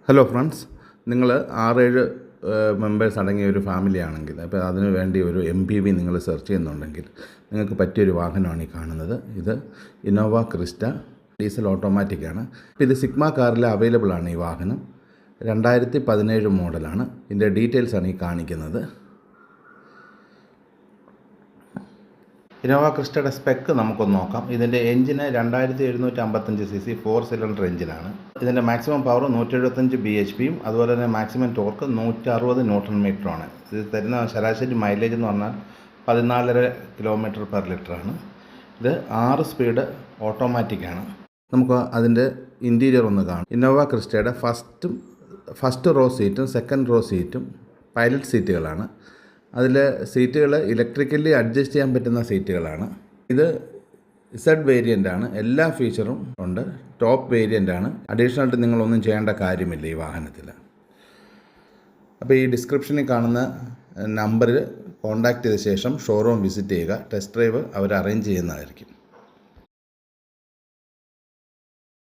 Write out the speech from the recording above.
Hello friends, നിങ്ങൾ 6-7 members അടങ്ങിയ ഒരു ഫാമിലി ആണെങ്കിൽ, അപ്പോൾ അതിനു വേണ്ടി ഒരു MPV നിങ്ങൾ സെർച്ച് ചെയ്യുന്നുണ്ടെങ്കിൽ നിങ്ങൾക്ക് പറ്റിയൊരു വാഹനമാണ് ഈ കാണുന്നത്. ഇത് ഇന്നോവ ക്രിസ്റ്റ ഡീസൽ ഓട്ടോമാറ്റിക്കാണ്. അപ്പോൾ ഇത് സിഗ്മ കാറിൽ അവൈലബിൾ ആണ്. ഈ വാഹനം 2017 മോഡലാണ്. ഇതിൻ്റെ ഡീറ്റെയിൽസാണ് ഈ കാണിക്കുന്നത്. ഇന്നോവ ക്രിസ്റ്റയുടെ സ്പെക്ക് നമുക്കൊന്ന് നോക്കാം. ഇതിൻ്റെ എഞ്ചിന് 2755 cc 4 സിലിണ്ടർ എഞ്ചിനാണ്. ഇതിൻ്റെ മാക്സിമം പവർ 175 bhpയും അതുപോലെ തന്നെ മാക്സിമം ടോർക്ക് 160 Nm. ഇത് തരുന്ന ശരാശരി മൈലേജ് എന്ന് പറഞ്ഞാൽ 14.5 km/ലിറ്ററാണ്. ഇത് 6 സ്പീഡ് ഓട്ടോമാറ്റിക്കാണ്. നമുക്ക് അതിൻ്റെ ഇൻറ്റീരിയർ ഒന്ന് കാണാം. ഇന്നോവ ക്രിസ്റ്റയുടെ ഫസ്റ്റ് റോ സീറ്റും സെക്കൻഡ് റോ സീറ്റും പൈലറ്റ് സീറ്റുകളാണ്. അതിൽ സീറ്റുകൾ ഇലക്ട്രിക്കലി അഡ്ജസ്റ്റ് ചെയ്യാൻ പറ്റുന്ന സീറ്റുകളാണ്. ഇത് Z വേരിയൻ്റാണ്. എല്ലാ ഫീച്ചറും ഉണ്ട്. ടോപ്പ് വേരിയൻ്റാണ്. അഡീഷണലായിട്ട് നിങ്ങളൊന്നും ചെയ്യേണ്ട കാര്യമില്ല ഈ വാഹനത്തിൽ. അപ്പോൾ ഈ ഡിസ്ക്രിപ്ഷനിൽ കാണുന്ന നമ്പറിൽ കോൺടാക്റ്റ് ചെയ്ത ശേഷം ഷോറൂം വിസിറ്റ് ചെയ്യുക. ടെസ്റ്റ് ഡ്രൈവ് അവർ അറേഞ്ച് ചെയ്യുന്നതായിരിക്കും.